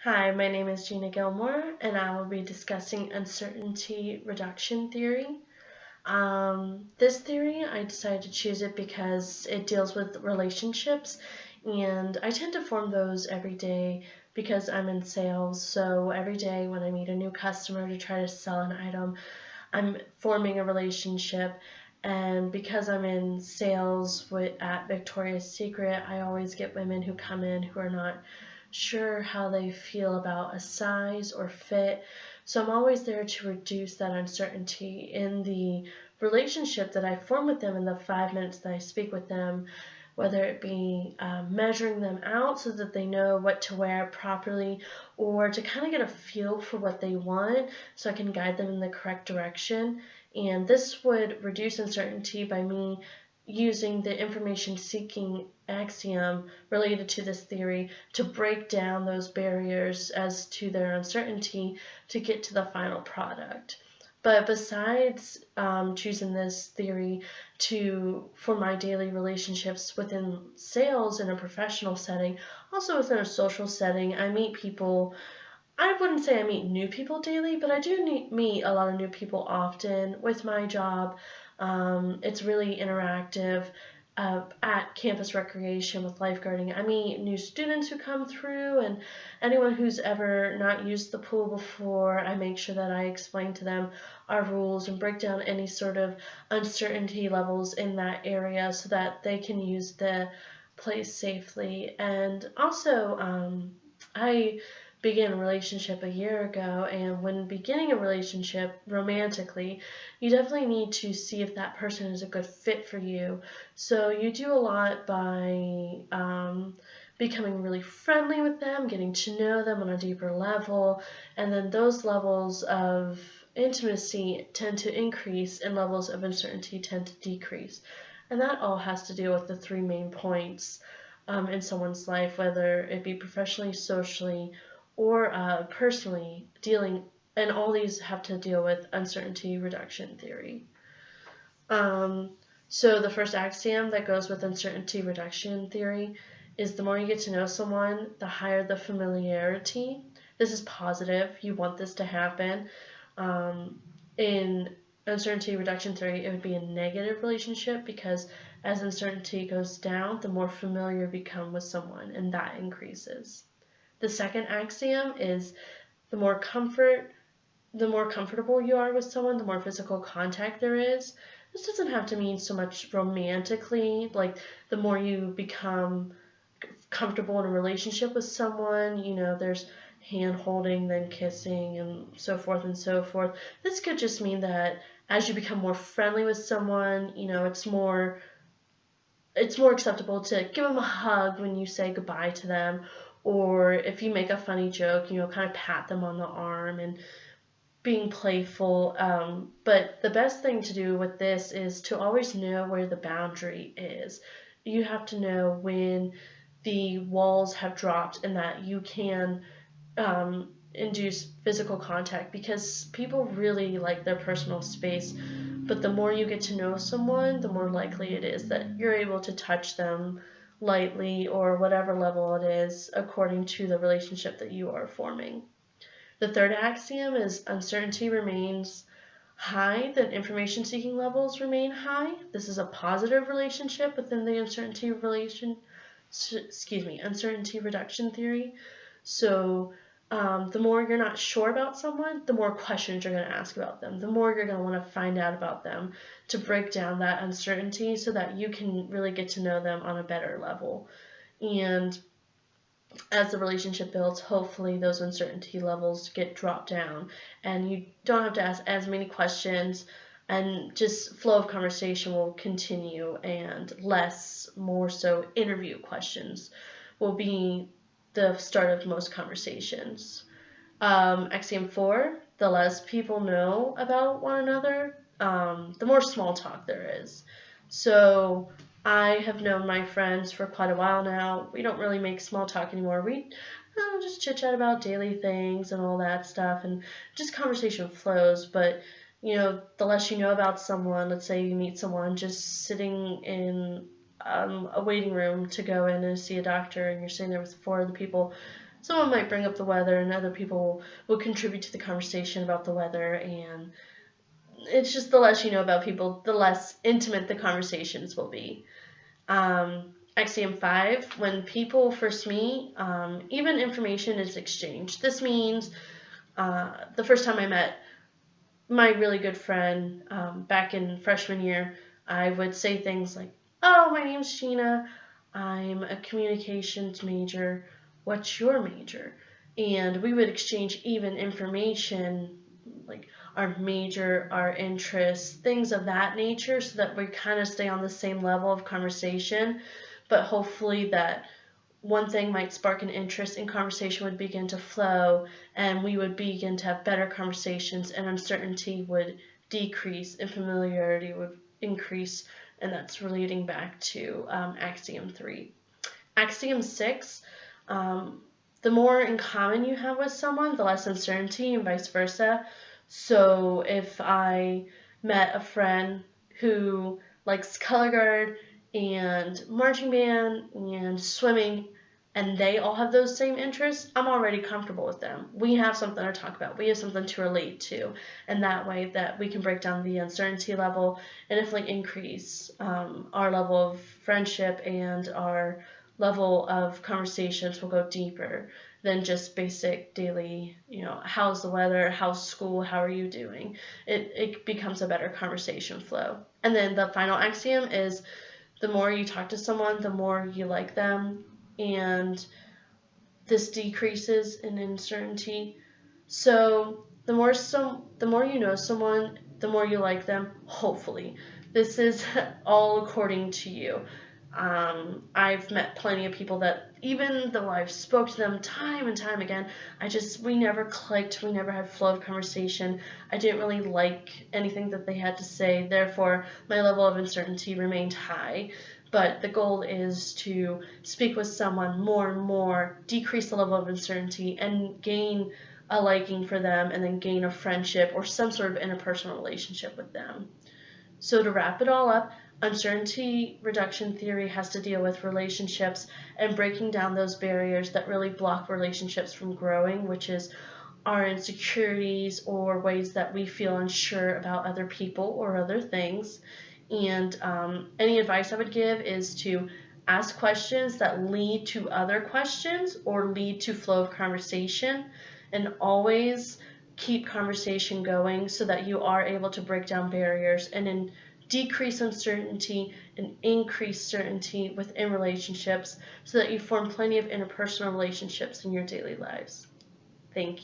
Hi, my name is Gina Gilmore, and I will be discussing uncertainty reduction theory. This theory, I decided to choose it because it deals with relationships, and I tend to form those every day because I'm in sales. So every day when I meet a new customer to try to sell an item, I'm forming a relationship. And because I'm in sales at Victoria's Secret, I always get women who come in who are not sure how they feel about a size or fit. So I'm always there to reduce that uncertainty in the relationship that I form with them in the 5 minutes that I speak with them, whether it be measuring them out so that they know what to wear properly, or to kind of get a feel for what they want so I can guide them in the correct direction. And this would reduce uncertainty by me using the information seeking axiom related to this theory to break down those barriers as to their uncertainty to get to the final product. But besides choosing this theory for my daily relationships within sales in a professional setting, also within a social setting, I meet people. I wouldn't say I meet new people daily, but I do meet a lot of new people often with my job. It's really interactive. At campus recreation with lifeguarding, I meet new students who come through, and anyone who's ever not used the pool before, I make sure that I explain to them our rules and break down any sort of uncertainty levels in that area so that they can use the place safely. And also, I began a relationship a year ago, and when beginning a relationship romantically, you definitely need to see if that person is a good fit for you. So you do a lot by becoming really friendly with them, getting to know them on a deeper level, and then those levels of intimacy tend to increase and levels of uncertainty tend to decrease. And that all has to do with the three main points in someone's life, whether it be professionally, socially, or personally dealing, and all these have to deal with uncertainty reduction theory. Um, so the first axiom that goes with uncertainty reduction theory is the more you get to know someone, the higher the familiarity. This is positive. You want this to happen. In uncertainty reduction theory, it would be a negative relationship because as uncertainty goes down, the more familiar you become with someone, and that increases. The second axiom is the more comfortable you are with someone, the more physical contact there is. This doesn't have to mean so much romantically, like the more you become comfortable in a relationship with someone, there's hand holding, then kissing, and so forth and so forth. This could just mean that as you become more friendly with someone, it's more acceptable to give them a hug when you say goodbye to them, or if you make a funny joke, kind of pat them on the arm and being playful. But the best thing to do with this is to always know where the boundary is. You have to know when the walls have dropped and that you can induce physical contact, because people really like their personal space. But the more you get to know someone, the more likely it is that you're able to touch them lightly or whatever level it is according to the relationship that you are forming. The third axiom is uncertainty remains high, then information seeking levels remain high. This is a positive relationship within the uncertainty reduction theory. So the more you're not sure about someone, the more questions you're going to ask about them, the more you're going to want to find out about them to break down that uncertainty so that you can really get to know them on a better level. And as the relationship builds, hopefully those uncertainty levels get dropped down and you don't have to ask as many questions, and just flow of conversation will continue, and more so interview questions will be the start of most conversations. Axiom 4, the less people know about one another, the more small talk there is. So I have known my friends for quite a while now. We don't really make small talk anymore. We just chit chat about daily things and all that stuff, and just conversation flows. But the less you know about someone, let's say you meet someone just sitting in a waiting room to go in and see a doctor, and you're sitting there with 4 other people, someone might bring up the weather, and other people will contribute to the conversation about the weather, and it's just the less you know about people, the less intimate the conversations will be. Axiom 5, when people first meet, even information is exchanged. This means the first time I met my really good friend back in freshman year, I would say things like, "Oh, my name's Gina. I'm a communications major. What's your major?" And we would exchange even information like our major, our interests, things of that nature, so that we kind of stay on the same level of conversation. But hopefully that one thing might spark an interest and conversation would begin to flow, and we would begin to have better conversations, and uncertainty would decrease and familiarity would increase. And that's relating back to axiom 3. Axiom 6, the more in common you have with someone, the less uncertainty, and vice versa. So if I met a friend who likes color guard and marching band and swimming, and they all have those same interests, I'm already comfortable with them. We have something to talk about. We have something to relate to. And that way that we can break down the uncertainty level and definitely increase our level of friendship, and our level of conversations will go deeper than just basic daily, how's the weather, how's school, how are you doing? It becomes a better conversation flow. And then the final axiom is the more you talk to someone, the more you like them, and this decreases in uncertainty. So the more you know someone, the more you like them, hopefully. This is all according to you. I've met plenty of people that, even though I've spoke to them time and time again, we never clicked, we never had flow of conversation. I didn't really like anything that they had to say, therefore my level of uncertainty remained high. But the goal is to speak with someone more and more, decrease the level of uncertainty, and gain a liking for them, and then gain a friendship or some sort of interpersonal relationship with them. So to wrap it all up, uncertainty reduction theory has to deal with relationships and breaking down those barriers that really block relationships from growing, which is our insecurities or ways that we feel unsure about other people or other things. And any advice I would give is to ask questions that lead to other questions or lead to flow of conversation, and always keep conversation going so that you are able to break down barriers and then decrease uncertainty and increase certainty within relationships, so that you form plenty of interpersonal relationships in your daily lives. Thank you.